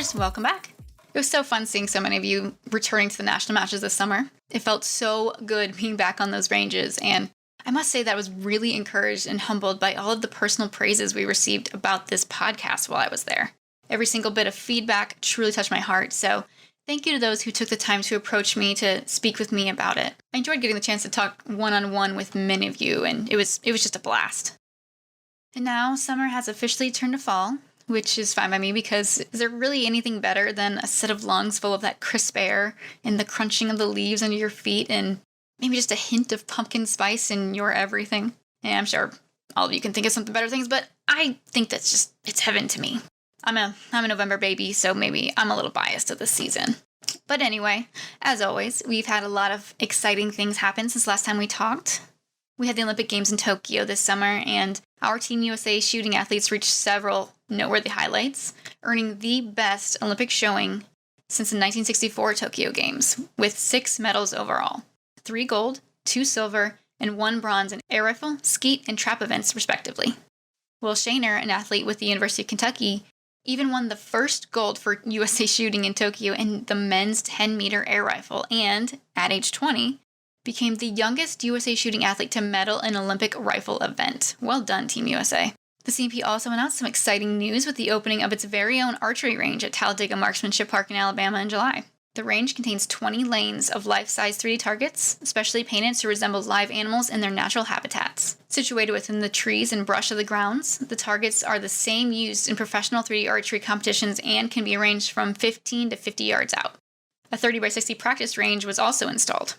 listeners, welcome back. It was so fun seeing so many of you returning to the national matches this summer. It felt so good being back on those ranges, and I must say that I was really encouraged and humbled by all of the personal praises we received about this podcast while I was there. Every single bit of feedback truly touched my heart, so thank you to those who took the time to approach me to speak with me about it. I enjoyed getting the chance to talk one-on-one with many of you, and it was just a blast. And now summer has officially turned to fall, which is fine by me because is there really anything better than a set of lungs full of that crisp air and the crunching of the leaves under your feet and maybe just a hint of pumpkin spice in your everything? And I'm sure all of you can think of something better things, but I think it's heaven to me. I'm a November baby, so maybe I'm a little biased to this season. But anyway, as always, we've had a lot of exciting things happen since last time we talked. We had the Olympic Games in Tokyo this summer, and our Team USA shooting athletes reached several noteworthy highlights, earning the best Olympic showing since the 1964 Tokyo Games, with 6 medals overall, 3 gold, 2 silver, and 1 bronze in air rifle, skeet, and trap events, respectively. Will Shaner, an athlete with the University of Kentucky, even won the first gold for USA shooting in Tokyo in the men's 10-meter air rifle, and, at age 20, became the youngest USA shooting athlete to medal in an Olympic rifle event. Well done, Team USA. The CMP also announced some exciting news with the opening of its very own archery range at Talladega Marksmanship Park in Alabama in July. The range contains 20 lanes of life-size 3D targets, specially painted to resemble live animals in their natural habitats. Situated within the trees and brush of the grounds, the targets are the same used in professional 3D archery competitions and can be arranged from 15 to 50 yards out. A 30 by 60 practice range was also installed.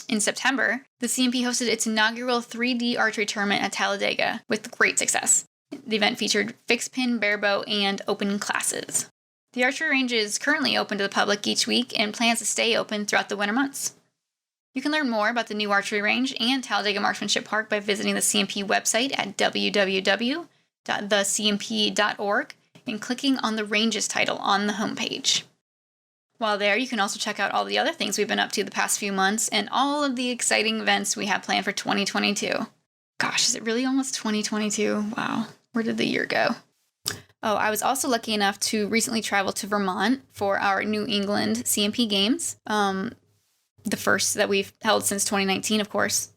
In September, the CMP hosted its inaugural 3D archery tournament at Talladega with great success. The event featured fixed pin, barebow, and open classes. The archery range is currently open to the public each week and plans to stay open throughout the winter months. You can learn more about the new archery range and Talladega Marksmanship Park by visiting the CMP website at www.thecmp.org and clicking on the ranges title on the homepage. While there, you can also check out all the other things we've been up to the past few months and all of the exciting events we have planned for 2022. Gosh, is it really almost 2022? Wow, where did the year go? Oh, I was also lucky enough to recently travel to Vermont for our New England CMP Games, the first that we've held since 2019, of course.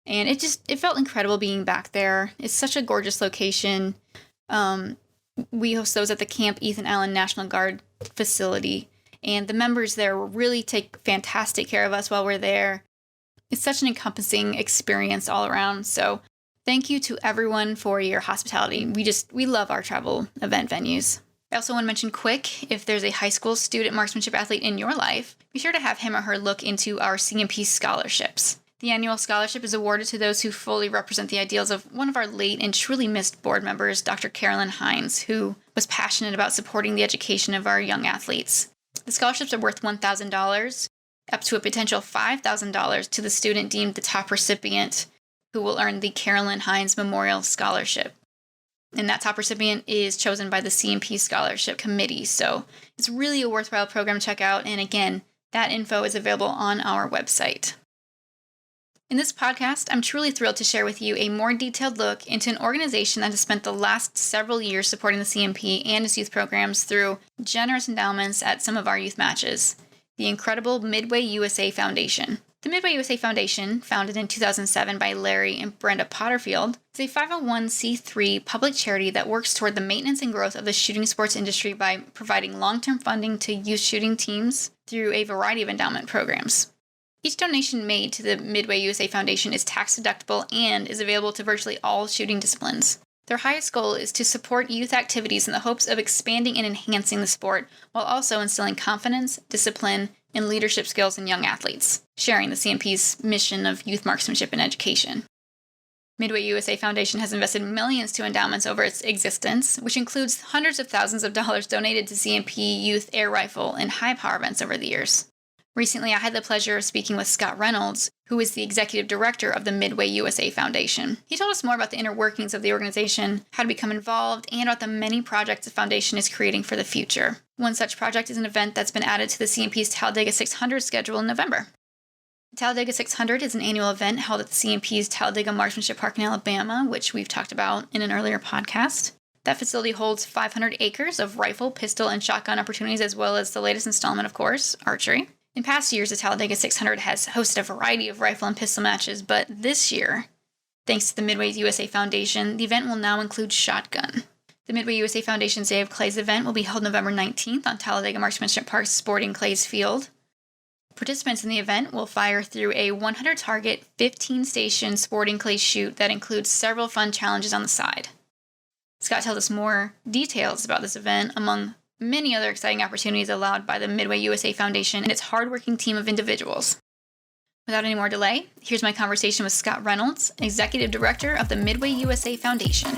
And it felt incredible being back there. It's such a gorgeous location. We host those at the Camp Ethan Allen National Guard facility. And the members there really take fantastic care of us while we're there. It's such an encompassing experience all around. So thank you to everyone for your hospitality. We love our travel event venues. I also want to mention quick, if there's a high school student marksmanship athlete in your life, be sure to have him or her look into our Cmp Scholarships. The annual scholarship is awarded to those who fully represent the ideals of one of our late and truly missed board members, Dr. Carolyn Hines, who was passionate about supporting the education of our young athletes. The scholarships are worth $1,000, up to a potential $5,000 to the student deemed the top recipient, who will earn the Carolyn Hines Memorial Scholarship. And that top recipient is chosen by the CMP Scholarship Committee, so it's really a worthwhile program to check out, and again, that info is available on our website. In this podcast, I'm truly thrilled to share with you a more detailed look into an organization that has spent the last several years supporting the CMP and its youth programs through generous endowments at some of our youth matches, the incredible Midway USA Foundation. The Midway USA Foundation, founded in 2007 by Larry and Brenda Potterfield, is a 501c3 public charity that works toward the maintenance and growth of the shooting sports industry by providing long-term funding to youth shooting teams through a variety of endowment programs. Each donation made to the Midway USA Foundation is tax-deductible and is available to virtually all shooting disciplines. Their highest goal is to support youth activities in the hopes of expanding and enhancing the sport, while also instilling confidence, discipline, and leadership skills in young athletes, sharing the CMP's mission of youth marksmanship and education. Midway USA Foundation has invested millions to endowments over its existence, which includes hundreds of thousands of dollars donated to CMP youth air rifle and high-power events over the years. Recently, I had the pleasure of speaking with Scott Reynolds, who is the executive director of the Midway USA Foundation. He told us more about the inner workings of the organization, how to become involved, and about the many projects the foundation is creating for the future. One such project is an event that's been added to the CMP's Talladega 600 schedule in November. The Talladega 600 is an annual event held at the CMP's Talladega Marksmanship Park in Alabama, which we've talked about in an earlier podcast. That facility holds 500 acres of rifle, pistol, and shotgun opportunities, as well as the latest installment, of course, archery. In past years, the Talladega 600 has hosted a variety of rifle and pistol matches, but this year, thanks to the Midway USA Foundation, the event will now include shotgun. The Midway USA Foundation's Day of Clays event will be held November 19th on Talladega Marksmanship Park's Sporting Clays Field. Participants in the event will fire through a 100-target, 15-station sporting clays shoot that includes several fun challenges on the side. Scott tells us more details about this event, among many other exciting opportunities allowed by the Midway USA Foundation and its hardworking team of individuals. Without any more delay, here's my conversation with Scott Reynolds, Executive Director of the Midway USA Foundation.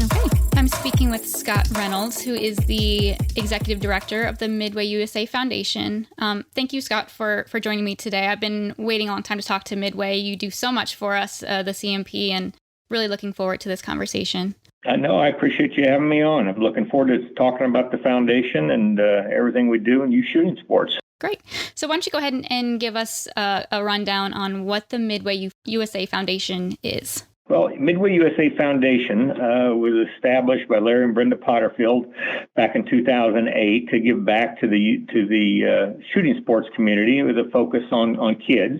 Okay, I'm speaking with Scott Reynolds, who is the Executive Director of the Midway USA Foundation. Thank you, Scott, for joining me today. I've been waiting a long time to talk to Midway. You do so much for us, the CMP, and really looking forward to this conversation. I know. I appreciate you having me on. I'm looking forward to talking about the foundation and everything we do in youth shooting sports. Great. So why don't you go ahead and give us a rundown on what the Midway USA Foundation is? Well, Midway USA Foundation was established by Larry and Brenda Potterfield back in 2008 to give back to the shooting sports community with a focus on kids,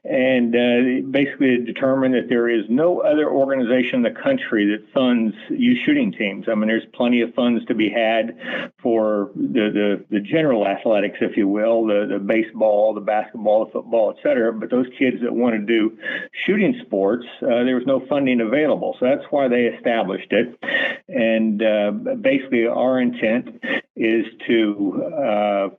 and basically determined that there is no other organization in the country that funds youth shooting teams. I mean, there's plenty of funds to be had for the general athletics, if you will, the baseball, the basketball, the football, et cetera. But those kids that want to do shooting sports, there was no funding available. So that's why they established it. And basically our intent is to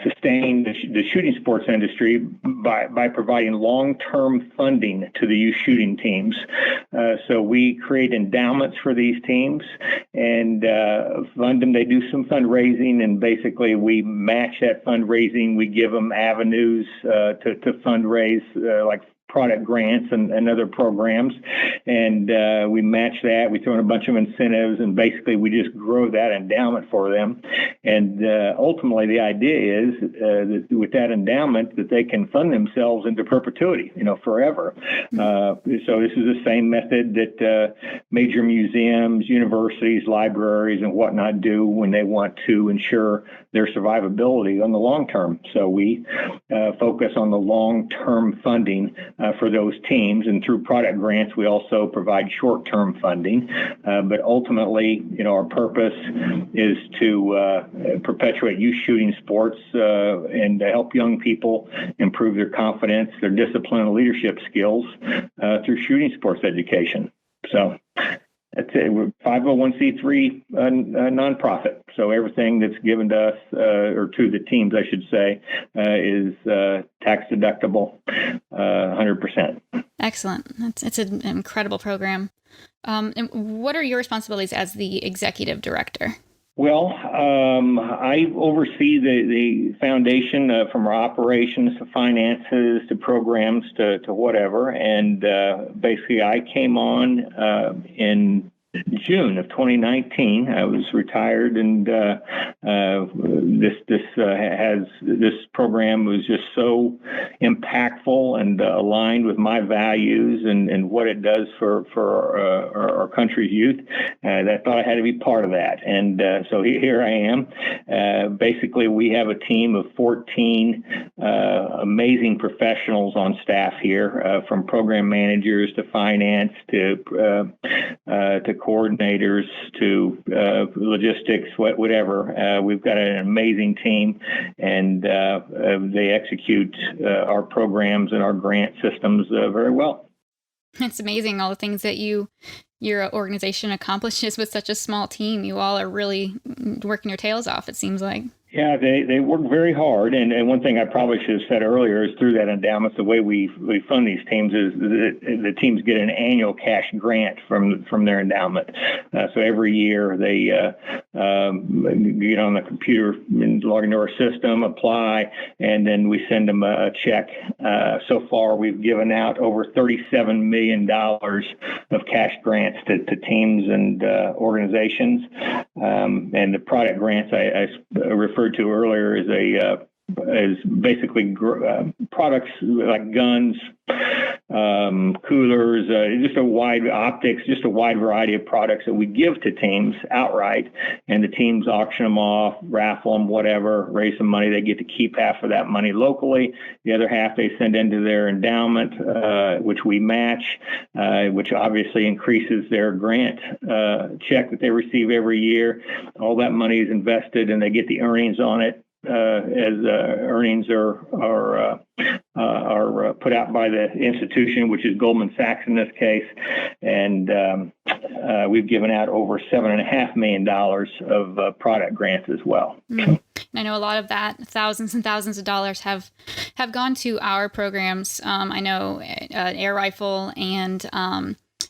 sustain the shooting sports industry by providing long-term funding to the youth shooting teams. So we create endowments for these teams and fund them. They do some fundraising, and basically we match that fundraising. We give them avenues to fundraise, like product grants and other programs, and we match that. We throw in a bunch of incentives, and basically we just grow that endowment for them. And ultimately, the idea is that with that endowment, that they can fund themselves into perpetuity, forever. So this is the same method that major museums, universities, libraries, and whatnot do when they want to ensure their survivability on the long term. So we focus on the long-term funding for those teams, and through product grants, we also provide short-term funding. But ultimately, our purpose is to perpetuate youth shooting sports and to help young people improve their confidence, their discipline, and leadership skills through shooting sports education. So that's it. We're 501c3 nonprofit. So everything that's given to us, or to the teams, I should say, is tax deductible, 100%. Excellent. It's an incredible program. And what are your responsibilities as the executive director? Well, I oversee the foundation from our operations to finances to programs to whatever. And basically, I came on in June of 2019. I was retired, and this program was just so impactful and aligned with my values and what it does for our country's youth. That I thought I had to be part of that, and so here I am. Basically, we have a team of 14 amazing professionals on staff here, from program managers to finance to coordinators to logistics, whatever. We've got an amazing team, and they execute our programs and our grant systems very well. It's amazing all the things that your organization accomplishes with such a small team. You all are really working your tails off, it seems like. Yeah, they work very hard, and one thing I probably should have said earlier is through that endowment, the way we fund these teams is that the teams get an annual cash grant from their endowment. So every year they get on the computer and log into our system, apply, and then we send them a check. So far, we've given out over $37 million of cash grants to teams and organizations, and the product grants I referred to earlier is basically products like guns, coolers, just a wide optics, just a wide variety of products that we give to teams outright, and the teams auction them off, raffle them, whatever, raise some money. They get to keep half of that money locally. The other half they send into their endowment, which we match, which obviously increases their grant check that they receive every year. All that money is invested, and they get the earnings on it. As earnings are put out by the institution, which is Goldman Sachs in this case, and we've given out over $7.5 million of product grants as well. Mm. I know a lot of that, thousands and thousands of dollars, have gone to our programs. I know air rifle and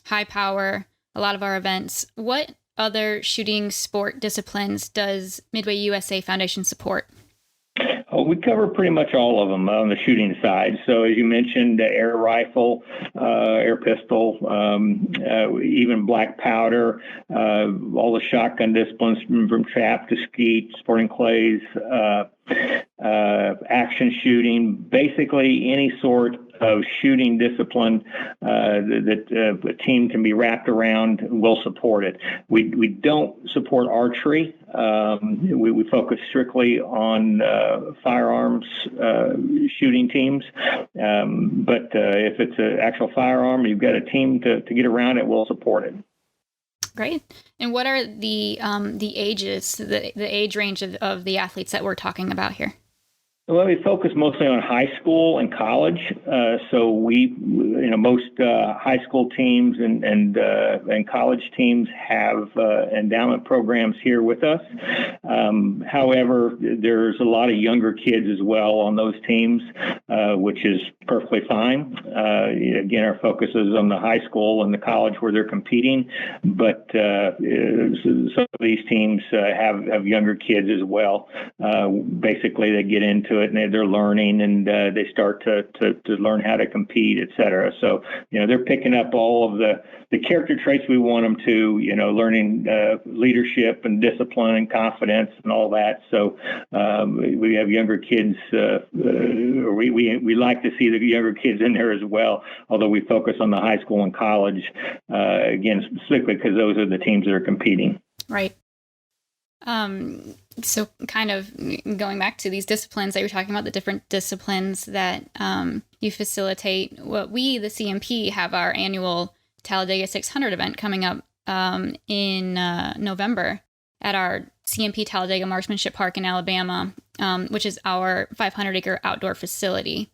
high power, a lot of our events. What other shooting sport disciplines does Midway USA Foundation support? Oh, we cover pretty much all of them on the shooting side. So as you mentioned, air rifle, air pistol, even black powder, all the shotgun disciplines from trap to skeet, sporting clays, action shooting, basically any sort of shooting discipline that a team can be wrapped around, we'll support it. We don't support archery. We focus strictly on firearms shooting teams. But if it's an actual firearm, you've got a team to get around it, we'll support it. Great. And what are the ages, the age range of the athletes that we're talking about here? Well, we focus mostly on high school and college. So most high school teams and college teams have endowment programs here with us. However, there's a lot of younger kids as well on those teams, which is perfectly fine. Again, our focus is on the high school and the college where they're competing, but some of these teams have younger kids as well. Basically, they get into it and they're learning, and they start to learn how to compete, et cetera. So, they're picking up all of the character traits we want them to, learning leadership and discipline and confidence and all that. So we have younger kids, we like to see the younger kids in there as well, although we focus on the high school and college, again, specifically because those are the teams that are competing. Right. So kind of going back to these disciplines that you're talking about, the different disciplines that you facilitate, we, the CMP, have our annual Talladega 600 event coming up in November at our Cmp Talladega Marksmanship Park in Alabama, which is our 500-acre outdoor facility.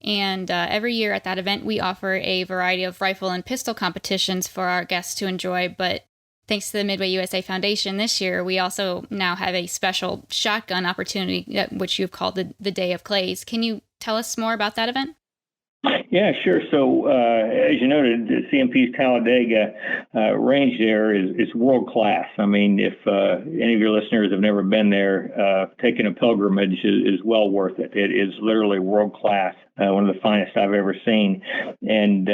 And every year at that event, we offer a variety of rifle and pistol competitions for our guests to enjoy, but thanks to the Midway USA Foundation this year, we also now have a special shotgun opportunity, which you've called the Day of Clays. Can you tell us more about that event? Yeah, sure. So, as you noted, the CMP's Talladega range there is world class. I mean, if any of your listeners have never been there, taking a pilgrimage is well worth it. It is literally world class, one of the finest I've ever seen. And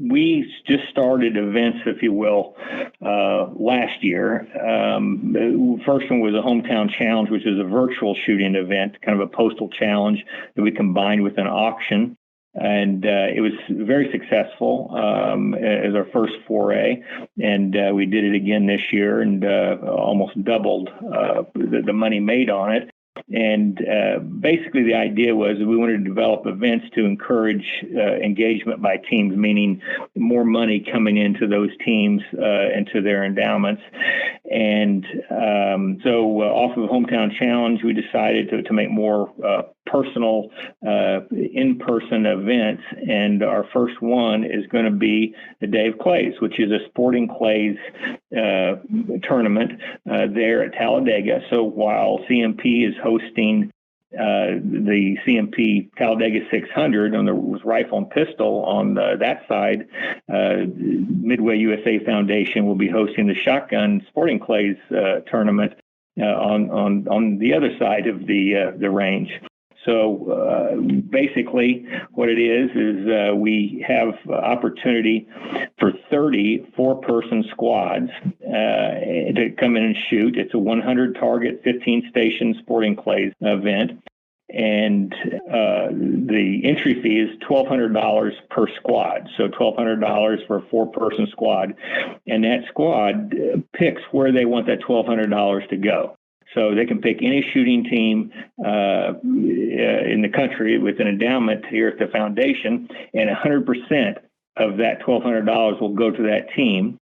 we just started events, if you will, last year. The first one was a hometown challenge, which is a virtual shooting event, kind of a postal challenge that we combined with an auction. And it was very successful as our first foray, and we did it again this year and almost doubled the money made on it. And basically the idea was that we wanted to develop events to encourage engagement by teams, meaning more money coming into those teams and to their endowments. And so off of the Hometown Challenge, we decided to make more personal in-person events. And our first one is going to be the Day of Clays, which is a sporting clays tournament there at Talladega. So while CMP is hosting the CMP Talladega 600 on the rifle and pistol on that side, Midway USA Foundation will be hosting the shotgun sporting clays tournament on the other side of the range. So basically what it is we have opportunity for 30 four-person squads to come in and shoot. It's a 100-target, 15-station sporting clays event. and the entry fee is $1,200 per squad. So $1,200 for a 4-person squad, and that squad picks where they want that $1,200 to go. So they can pick any shooting team in the country with an endowment here at the foundation, and 100% of that $1,200 will go to that team.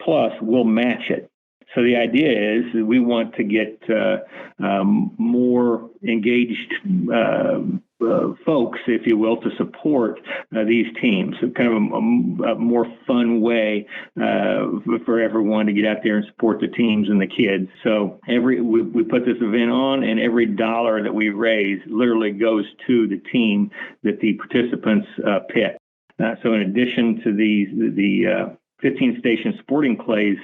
Plus, we'll match it. So the idea is that we want to get more engaged folks, if you will, to support these teams. So kind of a more fun way for everyone to get out there and support the teams and the kids. So we put this event on, and every dollar that we raise literally goes to the team that the participants pick. So in addition to the 15-station sporting clays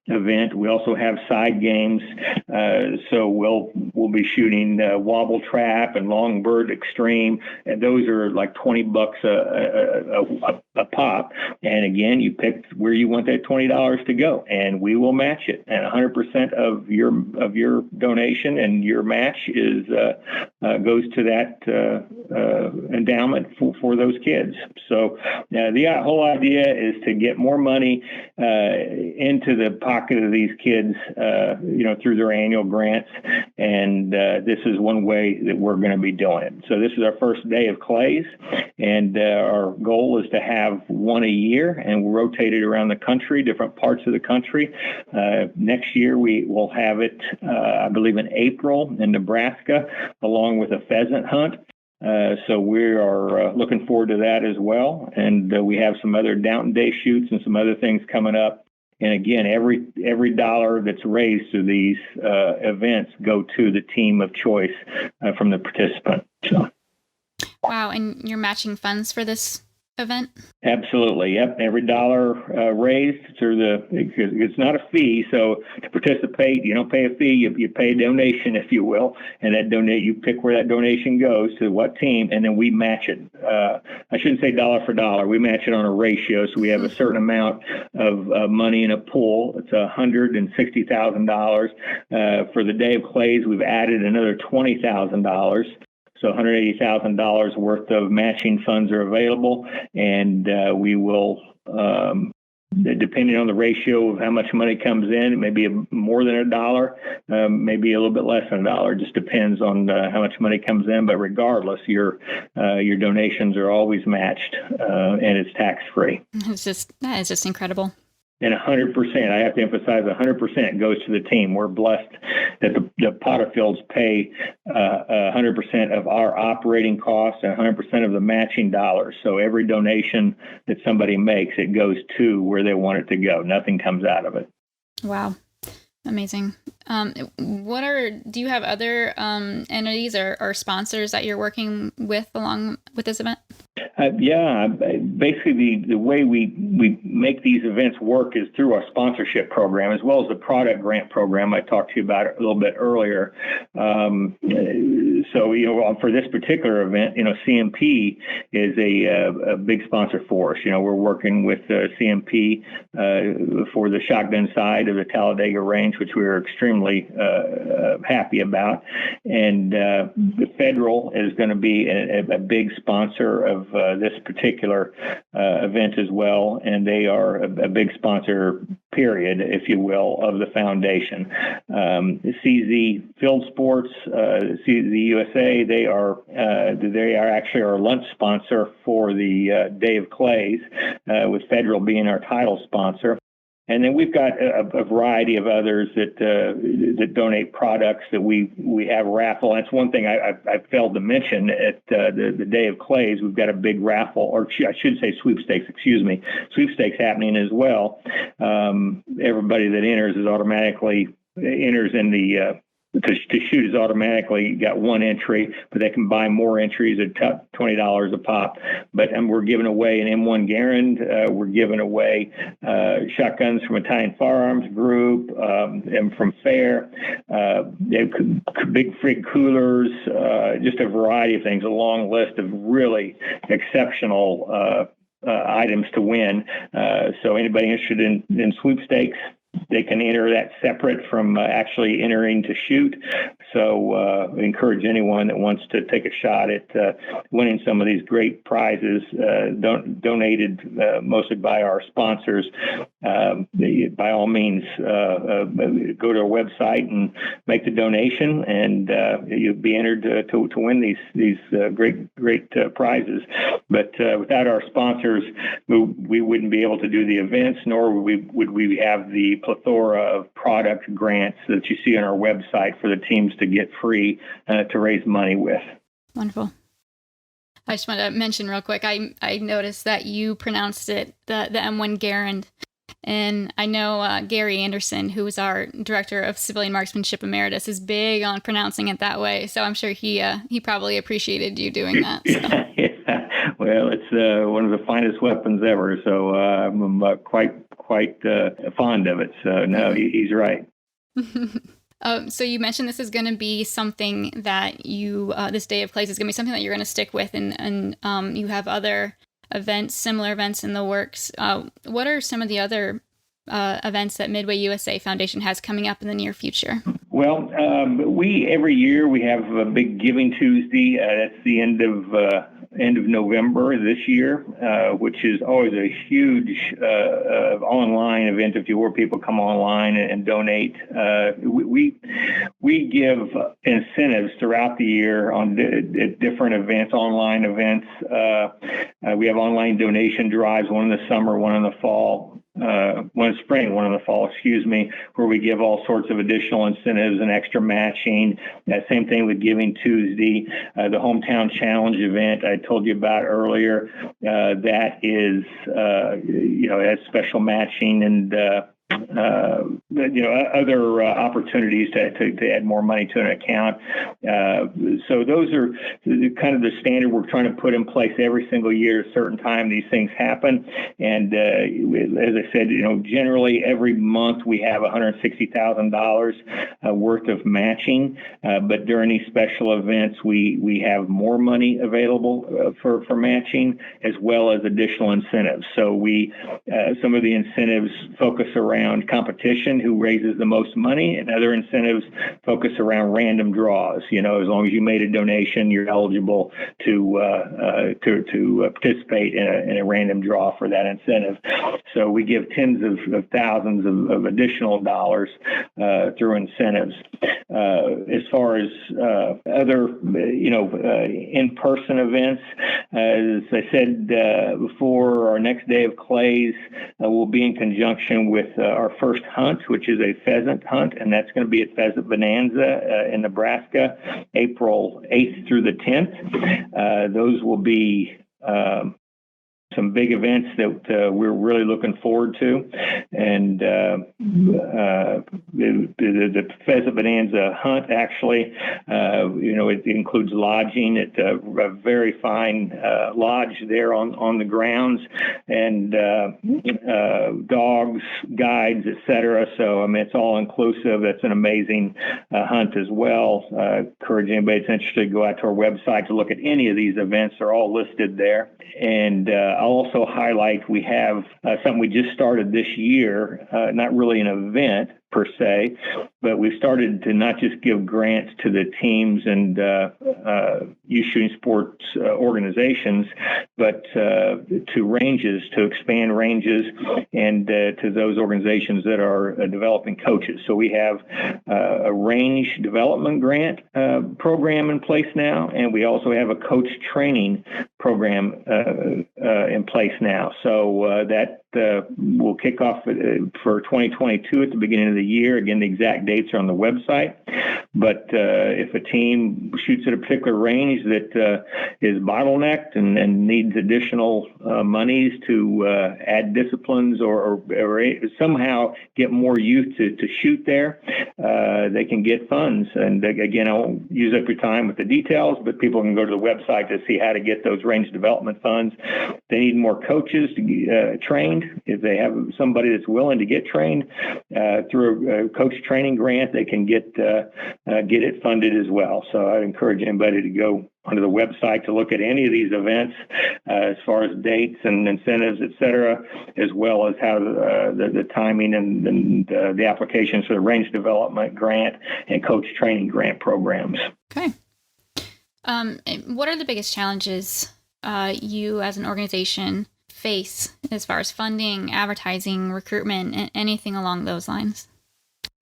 event, we also have side games. So we'll be shooting wobble trap and long bird extreme, and those are like $20 a pop. And again, you pick where you want that $20 to go, and we will match it. And 100% of your donation and your match is goes to that endowment for those kids. So the whole idea is to get more money into the pocket of these kids, through their annual grants, and this is one way that we're going to be doing it. So this is our first day of clays, and our goal is to have one a year, and we'll rotate it around the country, different parts of the country. Next year we will have it, I believe, in April in Nebraska, along with a pheasant hunt. So we are looking forward to that as well, and we have some other Downton Day shoots and some other things coming up. And again, every dollar that's raised through these events go to the team of choice from the participant. So. Wow, and you're matching funds for this event? Absolutely. Yep. Every dollar raised through it's not a fee. So to participate, you don't pay a fee. You pay a donation, if you will, and you pick where that donation goes to what team, and then we match it. I shouldn't say dollar for dollar. We match it on a ratio. So we have a certain amount of money in a pool. It's $160,000. For the Day of Clays, we've added another $20,000. So $180,000 worth of matching funds are available, and we will, depending on the ratio of how much money comes in, it may be more than $1, maybe a little bit less than $1. It just depends on how much money comes in. But regardless, your donations are always matched, and it's tax-free. That is just incredible. And 100%, I have to emphasize, 100% goes to the team. We're blessed that the Potterfields pay 100% of our operating costs and 100% of the matching dollars. So every donation that somebody makes, it goes to where they want it to go. Nothing comes out of it. Wow. Amazing. Do you have other entities or sponsors that you're working with along with this event? Basically the way we make these events work is through our sponsorship program, as well as the product grant program I talked to you about a little bit earlier. So for this particular event, CMP is a big sponsor for us. We're working with CMP for the shotgun side of the Talladega range, which we are extremely happy about. And the Federal is going to be a big sponsor of this particular event as well, and they are a big sponsor, period, if you will, of the foundation. CZ Field Sports, CZ USA, they are actually our lunch sponsor for the Day of Clays, with Federal being our title sponsor. And then we've got a variety of others that donate products that we have raffle. And it's one thing I failed to mention at the Day of Clays. We've got a big raffle, or I should say sweepstakes sweepstakes happening as well. Everybody that enters in the to shoot is automatically got one entry, but they can buy more entries at $20 a pop. But we're giving away an M1 Garand. We're giving away shotguns from Italian Firearms Group and from Fair. Big frig coolers, just a variety of things. A long list of really exceptional items to win. So anybody interested in sweepstakes, they can enter that separate from actually entering to shoot. So I encourage anyone that wants to take a shot at winning some of these great prizes, donated mostly by our sponsors. By all means, go to our website and make the donation, and you'll be entered to win these great prizes. But without our sponsors, we wouldn't be able to do the events, nor would we have the plethora of product grants that you see on our website for the teams to get free to raise money with. Wonderful. I just want to mention real quick, I noticed that you pronounced it, the M1 Garand. And I know Gary Anderson, who is our Director of Civilian Marksmanship Emeritus, is big on pronouncing it that way. So I'm sure he probably appreciated you doing that. So. Yeah. Well, it's one of the finest weapons ever, so I'm quite fond of it. So no, he's right. So you mentioned this is going to be something that you, this Day of Clays is going to be something that you're going to stick with, and you have other events, similar events in the works. What are some of the other events that Midway USA Foundation has coming up in the near future? Well, every year we have a big Giving Tuesday. That's the end of November this year, which is always a huge online event, if you will. People come online and donate. We give incentives throughout the year on different events, online events. We have online donation drives, one in the summer, one in the fall. One in spring, one in the fall, where we give all sorts of additional incentives and extra matching. Same thing with Giving Tuesday. The Hometown Challenge event I told you about earlier, that is, it has special matching and other opportunities to add more money to an account. So those are kind of the standard we're trying to put in place every single year. At a certain time, these things happen. And as I said, generally every month we have $160,000 worth of matching. But during these special events, we have more money available for matching, as well as additional incentives. So some of the incentives focus around competition, who raises the most money, and other incentives focus around random draws. As long as you made a donation, you're eligible to participate in a random draw for that incentive. So we give tens of thousands of additional dollars through incentives. As far as other, in-person events, as I said before, our next Day of Clays will be in conjunction with our first hunt, which is a pheasant hunt, and that's going to be at Pheasant Bonanza in Nebraska, April 8th through the 10th. Those will be some big events that we're really looking forward to. And the Pheasant Bonanza hunt, actually, it includes lodging at a very fine lodge there on the grounds, and dogs, guides, etc. So, it's all inclusive. That's an amazing hunt as well. Encourage anybody that's interested to go out to our website to look at any of these events. They're all listed there. And I'll also highlight we have something we just started this year, not really an event per se, but we've started to not just give grants to the teams and youth shooting sports organizations, but to ranges, to expand ranges, and to those organizations that are developing coaches. So we have a range development grant program in place now, and we also have a coach training program in place now. So that will kick off for 2022 at the beginning of the year. Again, the exact dates are on the website. But if a team shoots at a particular range that is bottlenecked and needs additional monies to add disciplines or somehow get more youth to shoot there, they can get funds. And again, I won't use up your time with the details, but people can go to the website to see how to get those range development funds. they need more coaches to get trained. If they have somebody that's willing to get trained through a coach training grant, they can get it funded as well. So I encourage anybody to go onto the website to look at any of these events as far as dates and incentives, et cetera, as well as how the timing and the applications for the range development grant and coach training grant programs. Okay. What are the biggest challenges you as an organization face as far as funding, advertising, recruitment, and anything along those lines?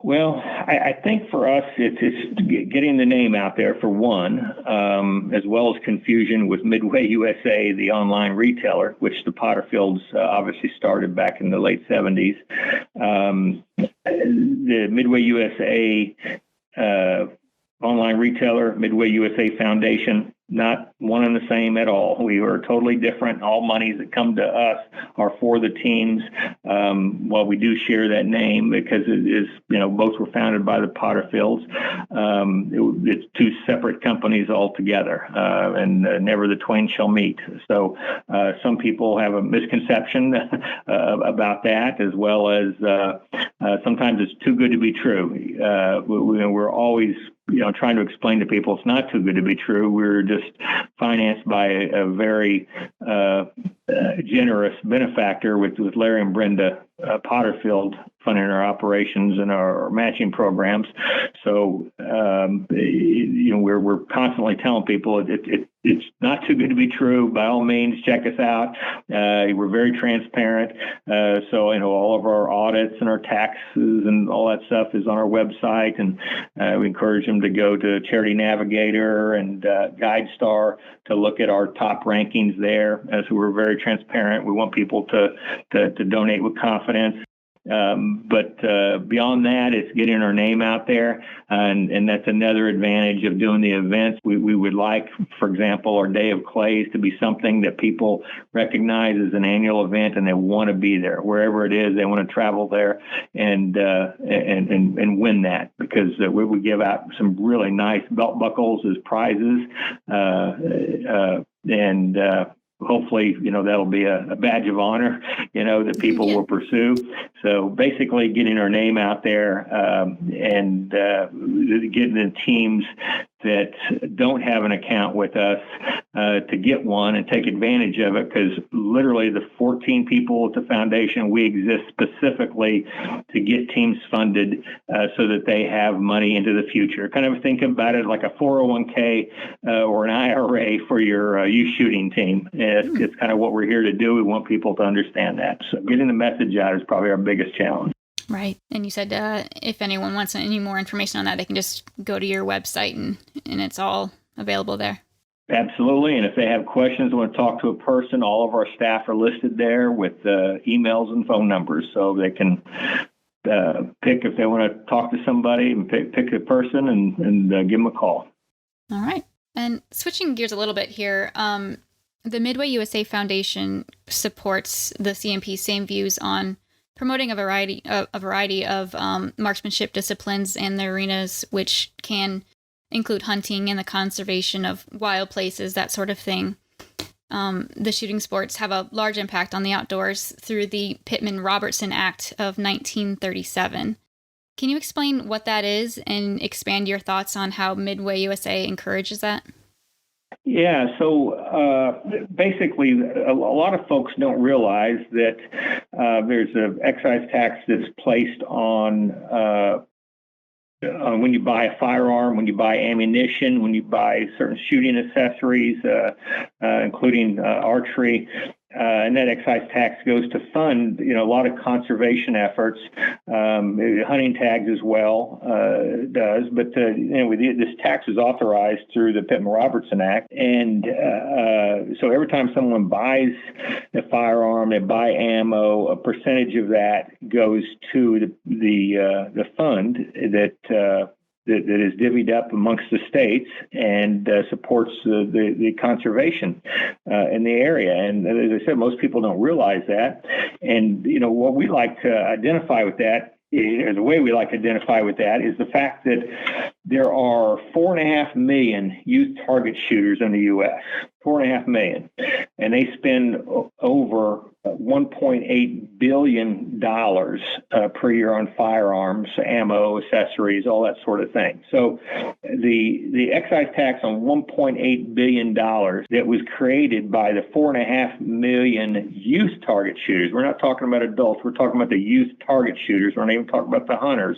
Well, I think for us, it's getting the name out there for one, as well as confusion with Midway USA, the online retailer, which the Potterfields obviously started back in the late 70s. The Midway USA online retailer, Midway USA Foundation, not one and the same at all. We are totally different. All monies that come to us are for the teams. While we do share that name because it is, both were founded by the Potterfields. It's two separate companies altogether, and never the twain shall meet. So some people have a misconception about that, as well as sometimes it's too good to be true. We're always trying to explain to people it's not too good to be true. We're just financed by a very generous benefactor with Larry and Brenda Potterfield funding our operations and our matching programs. So we're constantly telling people it's not too good to be true. By all means, check us out. We're very transparent. So all of our audits and our taxes and all that stuff is on our website, and we encourage them to go to Charity Navigator and GuideStar to look at our top rankings there. So we're very transparent. We want people to donate with confidence. But beyond that, it's getting our name out there, and that's another advantage of doing the events. We would like, for example, our Day of Clays to be something that people recognize as an annual event, and they want to be there wherever it is. They want to travel there and win that, because we would give out some really nice belt buckles as prizes, and hopefully, that'll be a badge of honor, that people will pursue. So basically getting our name out there and getting the teams that don't have an account with us to get one and take advantage of it, because literally the 14 people at the foundation, we exist specifically to get teams funded so that they have money into the future. Kind of think about it like a 401k or an IRA for your youth shooting team. It's kind of what we're here to do. We want people to understand that. So getting the message out is probably our biggest challenge. Right. And you said if anyone wants any more information on that, they can just go to your website and it's all available there. Absolutely. And if they have questions, want to talk to a person, all of our staff are listed there with emails and phone numbers. So they can pick if they want to talk to somebody and pick a person and give them a call. All right. And switching gears a little bit here, the Midway USA Foundation supports the CMP's same views on promoting a variety of marksmanship disciplines and the arenas, which can include hunting and the conservation of wild places, that sort of thing. The shooting sports have a large impact on the outdoors through the Pittman-Robertson Act of 1937. Can you explain what that is and expand your thoughts on how Midway USA encourages that? Yeah, so basically, a lot of folks don't realize that there's an excise tax that's placed on when you buy a firearm, when you buy ammunition, when you buy certain shooting accessories, including archery. And that excise tax goes to fund, a lot of conservation efforts. Hunting tags as well does, but this tax is authorized through the Pittman-Robertson Act, and so every time someone buys a firearm, they buy ammo, a percentage of that goes to the fund that is divvied up amongst the states and supports the conservation in the area. And as I said, most people don't realize that. And, what we like to identify with that the way we like to identify with that is the fact that there are 4.5 million youth target shooters in the U.S. 4.5 million, and they spend over $1.8 billion per year on firearms, ammo, accessories, all that sort of thing. So the excise tax on $1.8 billion that was created by the 4.5 million youth target shooters. We're not talking about adults. We're talking about the youth target shooters. We're not even talking about the hunters.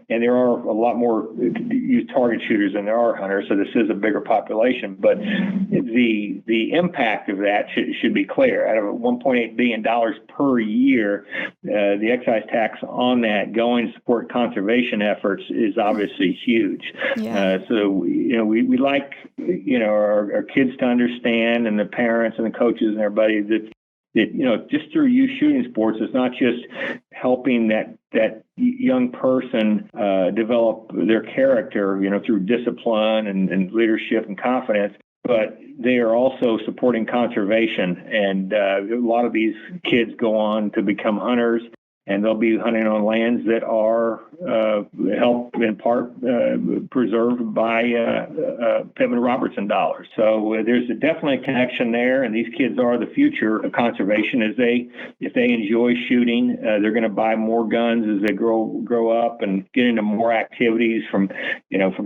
And there are a lot more youth target shooters than there are hunters, so this is a bigger population. But the impact of that should be clear. Out of $1.8 billion per year, the excise tax on that going to support conservation efforts is obviously huge. Yeah. So we like our kids to understand, and the parents and the coaches and everybody that just through youth shooting sports, it's not just helping that young person develop their character, through discipline and leadership and confidence, but they are also supporting conservation. And a lot of these kids go on to become hunters, and they'll be hunting on lands that are helped in part preserved by Pittman-Robertson dollars. So there's definitely a connection there, and these kids are the future of conservation. If they enjoy shooting, they're going to buy more guns as they grow up and get into more activities from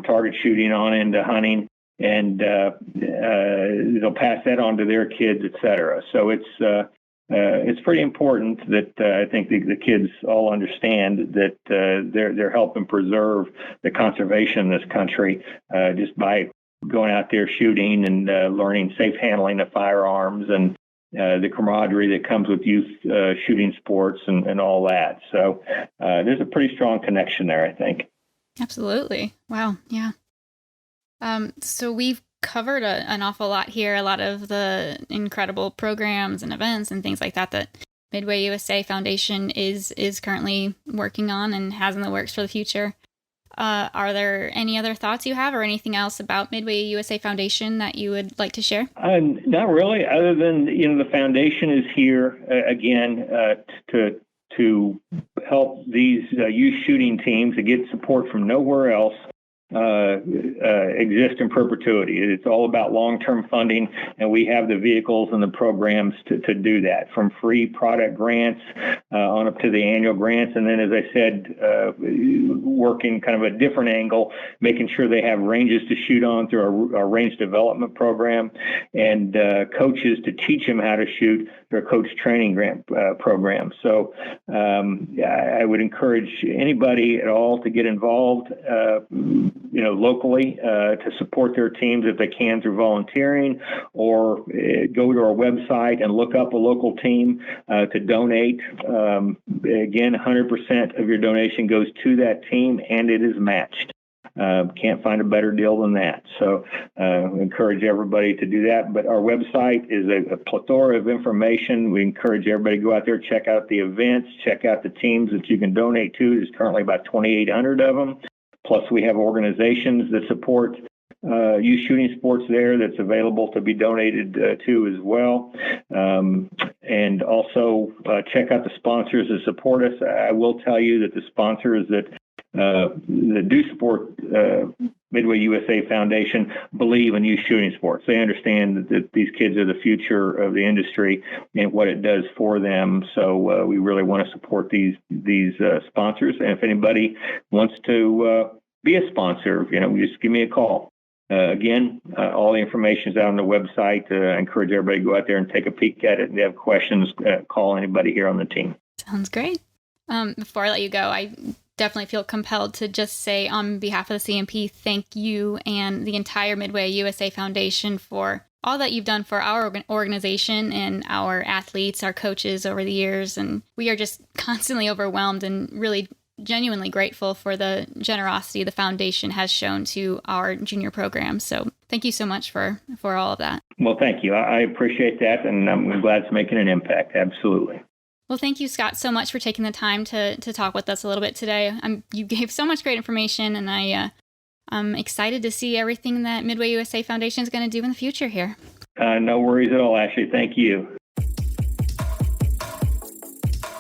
target shooting on into hunting. And they'll pass that on to their kids, et cetera. So it's pretty important that I think the kids all understand that they're helping preserve the conservation in this country just by going out there shooting and learning safe handling of firearms and the camaraderie that comes with youth shooting sports and all that. So there's a pretty strong connection there, I think. Absolutely. Wow. Yeah. So we've covered an awful lot here, a lot of the incredible programs and events and things like that Midway USA Foundation is currently working on and has in the works for the future. Are there any other thoughts you have or anything else about Midway USA Foundation that you would like to share? Not really, other than, the foundation is here again to help these youth shooting teams to get support from nowhere else exist in perpetuity. It's all about long-term funding, and we have the vehicles and the programs to do that, from free product grants on up to the annual grants. And then, as I said, working kind of a different angle, making sure they have ranges to shoot on through our range development program, and coaches to teach them how to shoot through a coach training grant program. So I would encourage anybody at all to get involved locally to support their teams if they can through volunteering, or go to our website and look up a local team to donate. Again, 100% of your donation goes to that team, and it is matched. Can't find a better deal than that. So encourage everybody to do that. But our website is a plethora of information. We encourage everybody to go out there, check out the events, check out the teams that you can donate to. There's currently about 2,800 of them. Plus, we have organizations that support youth shooting sports there that's available to be donated to as well. And also check out the sponsors that support us. I will tell you that the sponsors that do support Midway USA Foundation believe in youth shooting sports. They understand that these kids are the future of the industry and what it does for them. So we really want to support these sponsors. And if anybody wants to be a sponsor, just give me a call. Again, all the information is out on the website. I encourage everybody to go out there and take a peek at it. And if they have questions, call anybody here on the team. Sounds great. Before I let you go, I definitely feel compelled to just say, on behalf of the CMP, thank you and the entire Midway USA Foundation for all that you've done for our organization and our athletes, our coaches over the years. And we are just constantly overwhelmed and really genuinely grateful for the generosity the foundation has shown to our junior program. So thank you so much for all of that. Well, thank you. I appreciate that, and I'm glad it's making an impact. Absolutely. Well, thank you, Scott, so much for taking the time to talk with us a little bit today. You gave so much great information, and I'm excited to see everything that Midway USA Foundation is going to do in the future here. No worries at all, Ashley. Thank you.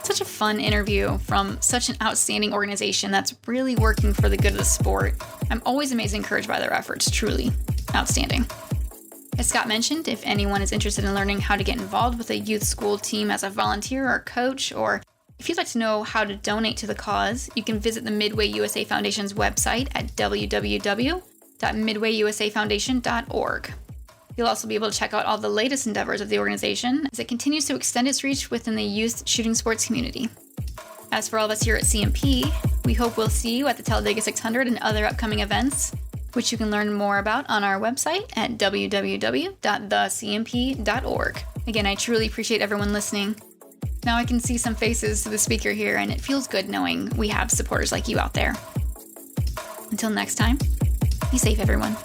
Such a fun interview from such an outstanding organization that's really working for the good of the sport. I'm always amazed and encouraged by their efforts, truly outstanding. As Scott mentioned, if anyone is interested in learning how to get involved with a youth school team as a volunteer or coach, or if you'd like to know how to donate to the cause, you can visit the Midway USA Foundation's website at www.midwayusafoundation.org. You'll also be able to check out all the latest endeavors of the organization as it continues to extend its reach within the youth shooting sports community. As for all of us here at CMP, we hope we'll see you at the Talladega 600 and other upcoming events, which you can learn more about on our website at www.thecmp.org. Again, I truly appreciate everyone listening. Now I can see some faces to the speaker here, and it feels good knowing we have supporters like you out there. Until next time, be safe, everyone.